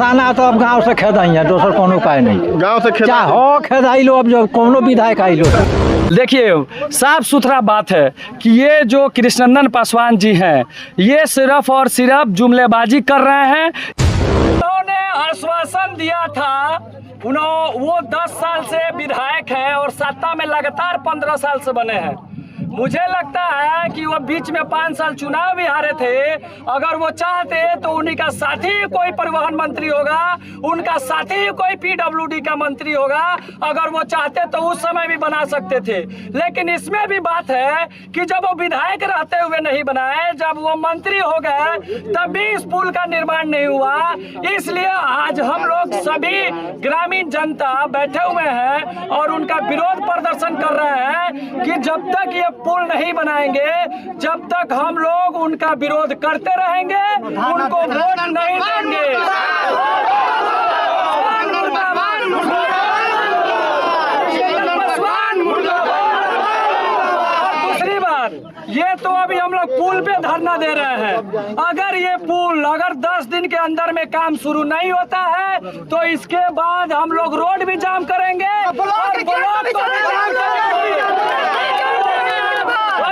आना तो अब गांव से खेदाई है, दूसर कोनो उपाय नहीं। गांव से खेदा हो खेदाई लो, अब जो कोनो विधायक आई लो। देखिए, साफ सुथरा बात है कि ये जो कृष्णनंदन पासवान जी हैं, ये सिर्फ और सिर्फ जुमलेबाजी कर रहे हैं। उन्होंने आश्वासन दिया था, वो 10 साल से विधायक हैं और सत्ता में लगातार 15 साल से बने हैं। मुझे लगता है कि वो बीच में 5 साल चुनाव भी हारे थे। अगर वो चाहते तो उन्हीं का साथी कोई परिवहन मंत्री होगा, उनका साथी कोई पीडब्ल्यूडी का मंत्री होगा। अगर वो चाहते तो उस समय भी बना सकते थे। लेकिन इसमें भी बात है कि जब वो विधायक रहते हुए नहीं बनाए, जब वो मंत्री हो गए तब भी इस पुल का निर्माण नहीं हुआ। इसलिए आज हम लोग सभी ग्रामीण जनता बैठे हुए हैं और उनका विरोध प्रदर्शन कर रहे हैं कि जब तक ये पुल नहीं बनाएंगे, जब तक हम लोग उनका विरोध करते रहेंगे, उनको वोट नहीं देंगे। दूसरी बात, ये तो अभी हम लोग पुल पे धरना दे रहे हैं। अगर ये पुल 10 दिन के अंदर में काम शुरू नहीं होता है तो इसके बाद हम लोग रोड भी जाम करेंगे और ब्लॉक को भी जाम करेंगे।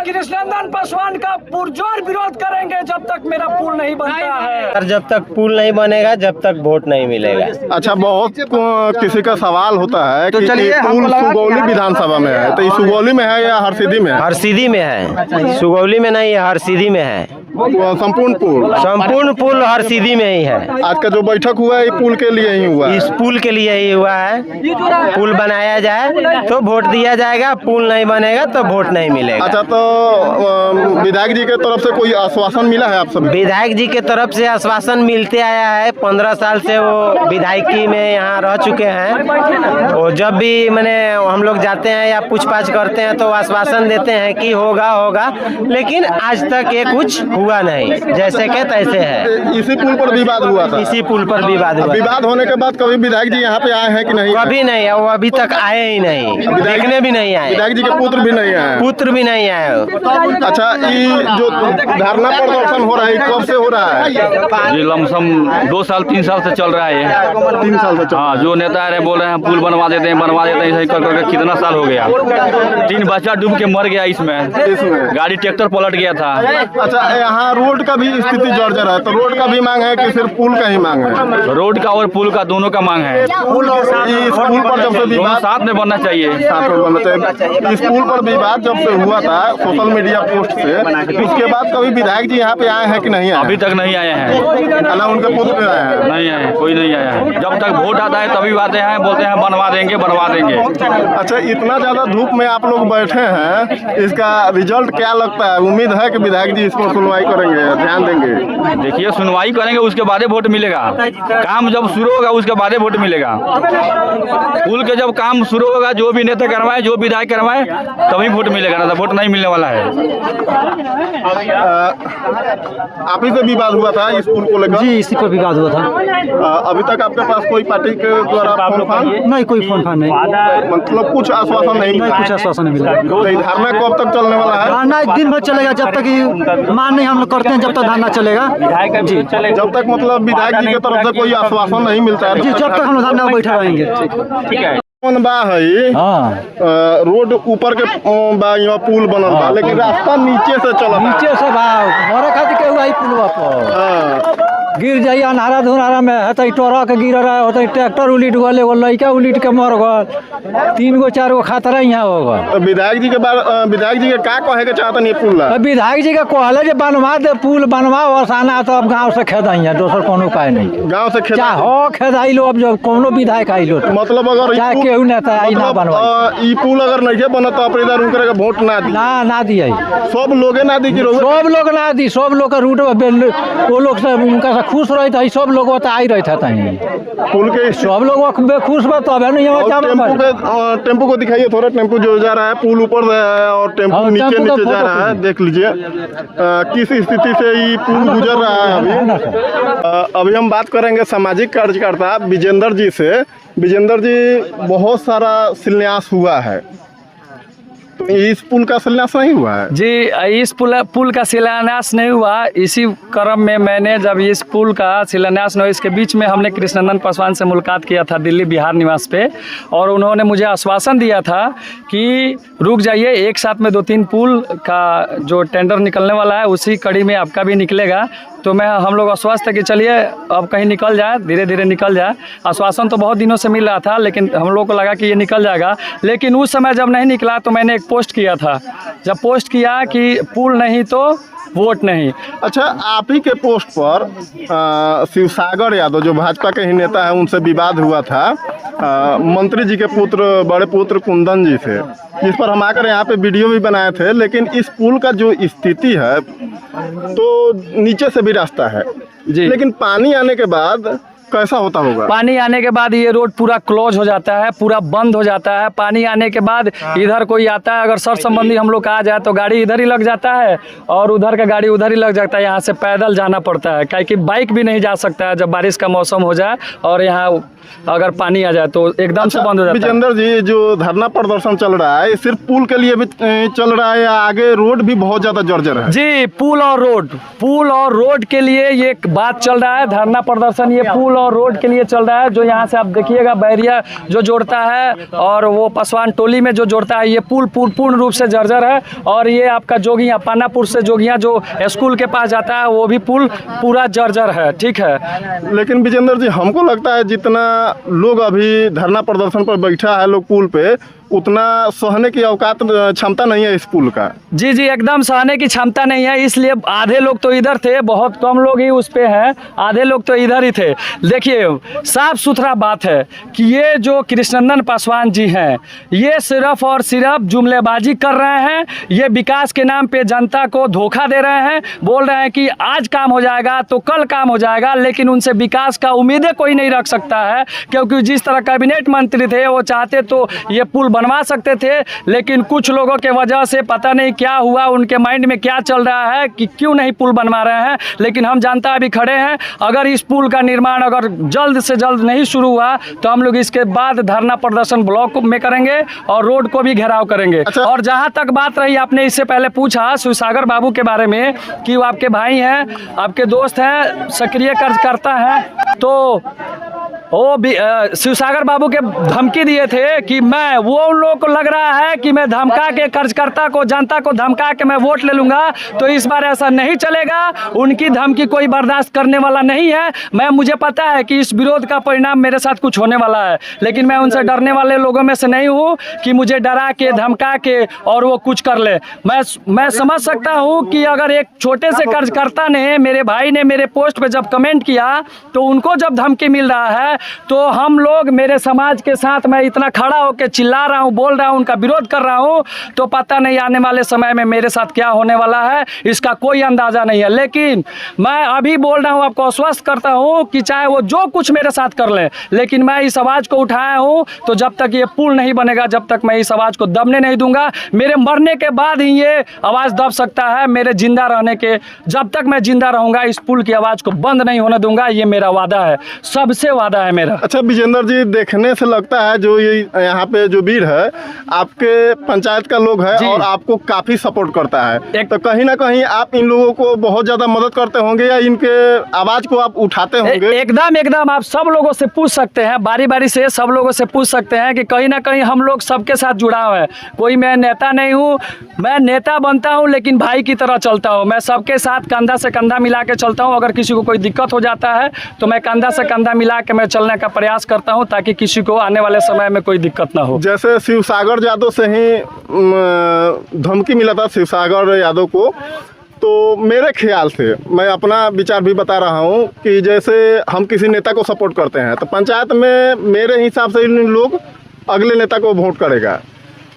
कृष्णनंदन पासवान का पुरजोर विरोध करेंगे जब तक मेरा पुल नहीं बनता है। जब तक पुल नहीं बनेगा जब तक वोट नहीं मिलेगा। अच्छा, बहुत किसी का सवाल होता है कि पुल सुगौली विधानसभा में है, तो ये सुगौली में है या हरसिद्धि में है? हरसिद्धि में है, सुगौली में नहीं है, हरसिद्धि में है। संपूर्ण पुल हरसिद्धि में ही है। आज का जो बैठक हुआ है, ये पुल के लिए ही हुआ है। इस पुल के लिए ही हुआ है। पुल बनाया जाए तो वोट दिया जाएगा, पुल नहीं बनेगा तो वोट नहीं मिलेगा। अच्छा, तो विधायक जी के तरफ से कोई आश्वासन मिला है आप सभी? विधायक जी के तरफ से आश्वासन मिलते आया है। 15 साल से वो विधायकी में यहाँ रह चुके हैं। और जब भी मैंने हम लोग जाते हैं या पूछताछ करते हैं तो आश्वासन देते हैं कि होगा, लेकिन आज तक ये कुछ हुआ नहीं, जैसे के तैसे है। इसी पुल पर विवाद हुआ था? इसी पुल पर विवाद हुआ। विवाद होने के बाद कभी विधायक जी यहाँ पे आए हैं कि नहीं? कभी नहीं, वो अभी तक आए ही नहीं, देखने भी नहीं आए। विधायक जी के पुत्र भी नहीं आए? पुत्र भी नहीं आए। अच्छा, ये जो धरना प्रदर्शन हो रहा है कब से हो रहा है? ये लमसम 2 साल 3 साल से चल रहा है। 3 साल से? हाँ, जो नेता रहे बोल रहे हैं पुल बनवा देते हैं, ऐसे कर करके कितना साल हो गया। 3 बच्चा डूब के मर गया इसमें गाड़ी ट्रैक्टर पलट गया था। अच्छा, यहाँ रोड का भी स्थिति जर्जर है, तो रोड का भी मांग है कि सिर्फ पुल का ही मांग है? रोड का और पुल का दोनों का मांग है। इस पुल पर जब से विवाद साथ में बनना चाहिए। इस पुल पर विवाद जब से हुआ था सोशल मीडिया पोस्ट से, उसके बाद कभी विधायक जी यहाँ पे आए हैं कि नहीं आए? अभी तक नहीं आए हैं। उनके पुत्र आए हैं? नहीं आए, कोई नहीं आया है। जब तक वोट आता है तभी आते हैं, बोलते हैं बनवा देंगे। अच्छा, इतना ज्यादा धूप में आप लोग बैठे हैं, इसका रिजल्ट क्या लगता है? उम्मीद है कि विधायक जी इस पर सुनवाई करेंगे, ध्यान देंगे? देखिए, सुनवाई करेंगे, उसके बाद वोट मिलेगा। काम जब शुरू होगा उसके बाद वोट मिलेगा। पुल के जब काम शुरू होगा, जो भी नेता करवाए, जो विधायक करवाए, तभी वोट मिलेगा, ना तो वोट नहीं मिलने वाला है। आप ही से विवाद हुआ था इस पुल को लेकर? जी, इसी पर विवाद हुआ था। अभी तक आपके पास कोई पार्टी के द्वारा फोन नहीं, कोई फोन नहीं, मतलब कुछ आश्वासन नहीं? कुछ आश्वासन नहीं मिला। तो धरना कब तक चलने वाला है? धरना दिन भर चलेगा, जब तक मान नहीं हम लोग करते हैं, जब तक धरना चलेगा जी। जब तक मतलब विधायक जी की तरफ से कोई आश्वासन नहीं मिलता है जी, जब तक हम लोग धरना बैठे रहेंगे। ठीक है। रोड ऊपर के पुल बनल बा, लेकिन रास्ता नीचे से चल, नीचे से भाव मोरे खातिर के हुआ पुलवा पर गिर जाइए अन्हारा धुनारा में हेतै ट्रक गिर रहा होते, ट्रैक्टर उलट गल, एगो लड़का उलट के मर गल, 3 गो 4 गो खतरा यहाँ हो गल। तो विधायक जी के का कहे के चाहतन ये पुल? विधायक जी के कहले जे बनवा दे, पुल बनवाओ, आसाना तो अब गाँव से खेदाई है, दूसर कोनो उपाय नहीं। गाँव से खेदाई लो, अब जब कोनो विधायक आई लो, मतलब अगर चाहे केहू नेता आई ना बनवा, ई पुल अगर नहीं बनत तो इधर उनकर के वोट ना दिए। सब लोग ना दी, सब लोग ना दी, सब लोग का रूट वो लोग से उनका खुश रहता है, सब लोग आई रहता है पुल के, सब लोग खुश बा तब है। टेम्पो को दिखाइए थोड़ा, टेम्पो जो जा रहा है, पुल ऊपर और टेम्पो नीचे जा रहा है, देख लीजिए किस स्थिति से ये पुल गुजर रहा है। अभी हम बात करेंगे सामाजिक कार्यकर्ता विजेंद्र जी से। विजेंद्र जी, बहुत सारा शिलान्यास हुआ है, तो इस पुल का शिलान्यास नहीं हुआ है? जी, इस पुल का शिलान्यास नहीं हुआ। इसी क्रम में मैंने जब इस पुल का शिलान्यास नहीं, इसके बीच में हमने कृष्णनंदन पासवान से मुलाकात किया था दिल्ली बिहार निवास पे, और उन्होंने मुझे आश्वासन दिया था कि रुक जाइए, एक साथ में 2-3 पुल का जो टेंडर निकलने वाला है उसी कड़ी में आपका भी निकलेगा। तो हम लोग आश्वस्त है कि चलिए अब कहीं निकल जाए, धीरे धीरे निकल जाए। आश्वासन तो बहुत दिनों से मिल रहा था, लेकिन हम लोग को लगा कि ये निकल जाएगा। लेकिन उस समय जब नहीं निकला तो मैंने एक पोस्ट किया था, जब पोस्ट किया कि पुल नहीं तो वोट नहीं। अच्छा, आप ही के पोस्ट पर शिवसागर यादव जो भाजपा के ही नेता है उनसे विवाद हुआ था मंत्री जी के पुत्र, बड़े पुत्र कुंदन जी से, जिस पर हम आकर यहाँ पे वीडियो भी बनाए थे। लेकिन इस पुल का जो स्थिति है तो नीचे से भी रास्ता है जी, लेकिन पानी आने के बाद कैसा होता होगा? पानी आने के बाद ये रोड पूरा क्लोज हो जाता है, पूरा बंद हो जाता है। पानी आने के बाद इधर कोई आता है, अगर सर संबंधी हम लोग का आ जाए तो गाड़ी इधर ही लग जाता है और उधर का गाड़ी उधर ही लग जाता है। यहाँ से पैदल जाना पड़ता है, क्योंकि बाइक भी नहीं जा सकता है जब बारिश का मौसम हो जाए और यहाँ अगर पानी आ जाए तो एकदम से बंद हो जाता है। विजेंद्र जी, जो धरना प्रदर्शन चल रहा है सिर्फ पुल के लिए भी चल रहा है या आगे रोड भी बहुत ज्यादा जर्जर है? जी, पुल और रोड के लिए ये बात चल रहा है। धरना प्रदर्शन ये पुल और रोड के लिए चल रहा है। जो यहाँ से आप देखिएगा बैरिया जो जोड़ता है और वो पासवान टोली में जो जोड़ता है, ये पुल पूर्ण रूप से जर्जर है। और ये आपका जोगिया, पानापुर से जोगिया जो स्कूल के पास जाता है वो भी पुल पूरा जर्जर है। ठीक है, लेकिन विजेंद्र जी, हमको लगता है जितना लोग अभी धरना प्रदर्शन पर बैठा है लोग पुल पे, उतना सहने की औकात क्षमता नहीं है इस पुल का। जी, एकदम सहने की क्षमता नहीं है। इसलिए आधे लोग तो इधर थे, बहुत कम लोग ही उस पे हैं, आधे लोग तो इधर ही थे। देखिए, साफ सुथरा बात है कि ये जो कृष्णनंदन पासवान जी हैं, ये सिर्फ और सिर्फ जुमलेबाजी कर रहे हैं। ये विकास के नाम पे जनता को धोखा दे रहे हैं। बोल रहे हैं कि आज काम हो जाएगा तो कल काम हो जाएगा, लेकिन उनसे विकास का उम्मीदें कोई नहीं रख सकता है। क्योंकि जिस तरह कैबिनेट मंत्री थे वो चाहते तो ये पुल बनवा सकते थे, लेकिन कुछ लोगों के वजह से पता नहीं क्या हुआ, उनके माइंड में क्या चल रहा है कि क्यों नहीं पुल बनवा रहे हैं। लेकिन हम जनता अभी खड़े हैं, अगर इस पुल का निर्माण अगर जल्द से जल्द नहीं शुरू हुआ तो हम लोग इसके बाद धरना प्रदर्शन ब्लॉक में करेंगे और रोड को भी घेराव करेंगे। अच्छा। और जहां तक बात रही, आपने इससे पहले पूछा शिवसागर बाबू के बारे में कि वो आपके भाई हैं, आपके दोस्त हैं, सक्रिय कार्यकर्ता हैं, तो वो शिवसागर बाबू के धमकी दिए थे कि मैं, वो उन लोगों को लग रहा है कि मैं धमका के कार्यकर्ता को, जनता को धमका के मैं वोट ले लूंगा। तो इस बार ऐसा नहीं चलेगा। उनकी धमकी कोई बर्दाश्त करने वाला नहीं है। मुझे पता है कि इस विरोध का परिणाम मेरे साथ कुछ होने वाला है, लेकिन मैं उनसे डरने वाले लोगों में से नहीं हूँ कि मुझे डरा के, धमका के और वो कुछ कर ले। मैं समझ सकता हूँ कि अगर एक छोटे से कार्यकर्ता ने, मेरे भाई ने मेरे पोस्ट पे जब कमेंट किया तो उनको जब धमकी मिल रहा है, तो हम लोग, मेरे समाज के साथ मैं इतना खड़ा होकर चिल्ला रहा हूँ, बोल रहा हूँ, उनका विरोध कर रहा हूँ, तो पता नहीं आने वाले समय में मेरे साथ क्या होने वाला है, इसका कोई अंदाजा नहीं है। लेकिन मैं अभी बोल रहा हूँ, आपको आश्वस्त करता हूँ कि चाहे वो जो कुछ मेरे साथ कर ले, लेकिन मैं इस आवाज़ को उठाया हूँ, तो जब तक ये पुल नहीं बनेगा, जब तक मैं इस आवाज़ को दबने नहीं दूंगा। मेरे मरने के बाद ही ये आवाज़ दब सकता है। मेरे जिंदा रहने के, जब तक मैं जिंदा रहूंगा, इस पुल की आवाज़ को बंद नहीं होने दूंगा। ये मेरा वादा है, सबसे वादा है मेरा। अच्छा विजेंद्र जी, देखने से लगता है जो ये यहाँ पे जो भीड़ है आपके पंचायत का लोग है और आपको काफी सपोर्ट करता है, तो कहीं ना कहीं आप इन लोगों को बहुत ज्यादा मदद करते होंगे या इनके आवाज को आप उठाते होंगे? एकदम आप सब लोगों से पूछ सकते हैं, बारी बारी से सब लोगों से पूछ सकते हैं कि कहीं ना कहीं हम लोग सबके साथ जुड़ा हुआ है। कोई मैं नेता नहीं हूँ, मैं नेता बनता हूँ लेकिन भाई की तरह चलता हूँ। मैं सबके साथ कंधा से कंधा मिला के चलता हूँ। अगर किसी को कोई दिक्कत हो जाता है तो मैं कंधा से कंधा मिला के मैं चलने का प्रयास करता हूं, ताकि किसी को आने वाले समय में कोई दिक्कत ना हो। जैसे शिवसागर यादव से ही धमकी मिला था शिवसागर यादव को, तो मेरे ख्याल से, मैं अपना विचार भी बता रहा हूं कि जैसे हम किसी नेता को सपोर्ट करते हैं तो पंचायत में मेरे हिसाब से इन लोग अगले नेता को वोट करेगा।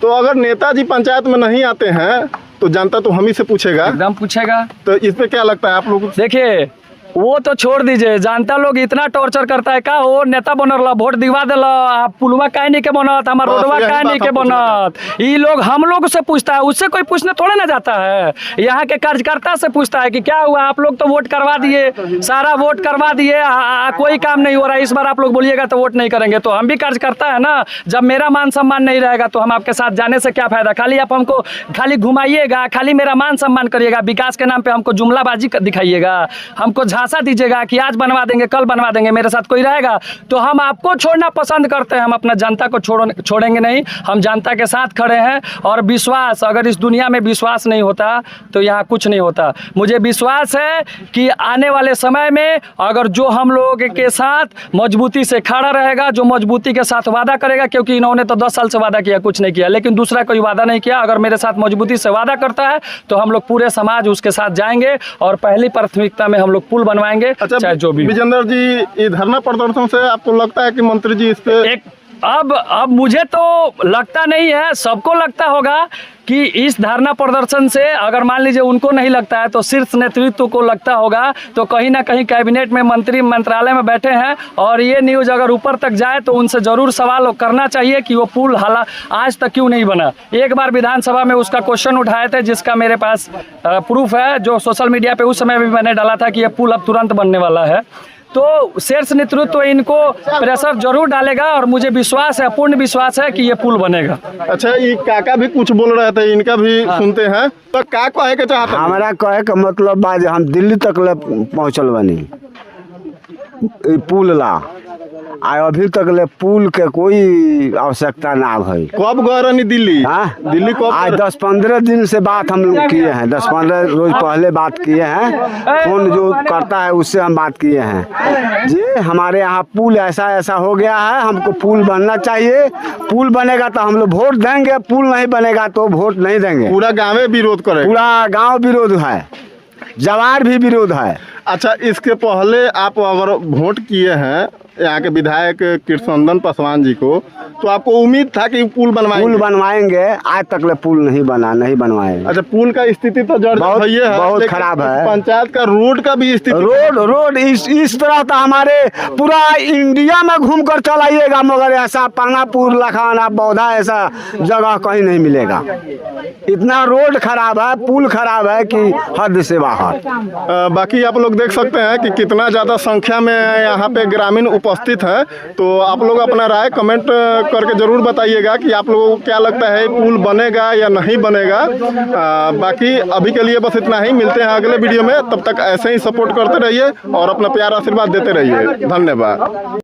तो अगर नेताजी पंचायत में नहीं आते हैं तो जनता तो हम ही से पूछेगा, एकदम पूछेगा। तो इस पे क्या लगता है आप लोग? देखिए, वो तो छोड़ दीजिए, जनता लोग इतना टॉर्चर करता है का वो नेता बनल वोट दिवा दिल पुलवा काहे नहीं के बनत हमार रोडवा काहे नहीं के बनत ये लोग हम लोग से पूछता है, उससे कोई पूछने थोड़े ना जाता है। यहाँ के कार्यकर्ता से पूछता है कि क्या हुआ, आप लोग तो वोट करवा दिए, सारा वोट करवा दिए, कोई काम नहीं हो रहा है, इस बार आप लोग बोलिएगा तो वोट नहीं करेंगे। तो हम भी कार्यकर्ता है ना, जब मेरा मान सम्मान नहीं रहेगा तो हम आपके साथ जाने से क्या फायदा। खाली आप हमको खाली घुमाइएगा, खाली मेरा मान सम्मान करिएगा, विकास के नाम पे हमको जुमलाबाजी दिखाइएगा, हमको झांसा दीजिएगा कि आज बनवा देंगे कल बनवा देंगे, मेरे साथ कोई रहेगा तो हम आपको छोड़ना पसंद करते हैं। हम अपना जनता को छोड़ेंगे नहीं, हम जनता के साथ खड़े हैं। और विश्वास, अगर इस दुनिया में विश्वास नहीं होता तो यहाँ कुछ नहीं होता। मुझे विश्वास है कि आने वाले समय में अगर जो हम लोग के साथ मजबूती से खड़ा रहेगा, जो मजबूती के साथ वादा करेगा, क्योंकि इन्होंने तो 10 साल से वादा किया कुछ नहीं किया, लेकिन दूसरा कोई वादा नहीं किया, अगर मेरे साथ मजबूती से वादा करता है तो हम लोग पूरे समाज उसके साथ जाएंगे और पहली प्राथमिकता में हम लोग पुल बनवाएंगे। अच्छा, चाहे जो भी विजेंद्र जी, ये धरना प्रदर्शन से आपको लगता है कि मंत्री जी इस पे अब मुझे तो लगता नहीं है, सबको लगता होगा कि इस धरना प्रदर्शन से अगर मान लीजिए उनको नहीं लगता है तो शीर्ष नेतृत्व को लगता होगा, तो कहीं ना कहीं कैबिनेट में मंत्री मंत्रालय में बैठे हैं और ये न्यूज़ अगर ऊपर तक जाए तो उनसे ज़रूर सवाल करना चाहिए कि वो पुल आज तक क्यों नहीं बना। एक बार विधानसभा में उसका क्वेश्चन उठाए थे जिसका मेरे पास प्रूफ है, जो सोशल मीडिया पे उस समय भी मैंने डाला था कि ये पुल अब तुरंत बनने वाला है। तो शीर्ष नेतृत्व इनको प्रेशर जरूर डालेगा और मुझे विश्वास है, पूर्ण विश्वास है कि ये पुल बनेगा। अच्छा, ये काका भी कुछ बोल रहे थे, इनका भी सुनते हैं। तो का कहे के चाहते हैं? हमारा कहे का मतलब बा हम दिल्ली तक ले पहुँचल बनी पुल ला, अभी तक ले पुल के कोई आवश्यकता ना भई। कब गए रहनी दिल्ली? दिल्ली कब? आज 10-15 दिन से बात हम लोग किए हैं, 10-15 रोज पहले बात किए हैं, फोन जो करता है उससे हम बात किए हैं जी हमारे यहाँ पुल ऐसा ऐसा हो गया है, हमको पुल बनना चाहिए, पुल बनेगा तो हम लोग वोट देंगे, पुल नहीं बनेगा तो वोट नहीं देंगे। पूरा गाँव विरोध करे? पूरा गाँव विरोध है, जवार भी विरोध है। अच्छा, इसके पहले आप अगर वोट किए हैं यहाँ के विधायक कृष्णनंदन पासवान जी को, तो आपको उम्मीद था कि पुल बनवाएंगे? आज तक ले पुल नहीं बनवाएंगे। अच्छा, पुल का स्थिति तो बहुत खराब है। पंचायत का रोड का भी स्थिति, रोड इस तरह तो हमारे पूरा इंडिया में घूम कर चलाइएगा, मगर ऐसा पानापुर, लखाना, बौधा ऐसा जगह कहीं नहीं मिलेगा। इतना रोड खराब है, पुल खराब है कि हद से बाहर। बाकी आप लोग देख सकते हैं कि कितना ज़्यादा संख्या में यहाँ पे ग्रामीण उपस्थित है। तो आप लोग अपना राय कमेंट करके जरूर बताइएगा कि आप लोगों को क्या लगता है, पुल बनेगा या नहीं बनेगा। बाकी अभी के लिए बस इतना ही, मिलते हैं अगले वीडियो में, तब तक ऐसे ही सपोर्ट करते रहिए और अपना प्यार आशीर्वाद देते रहिए। धन्यवाद।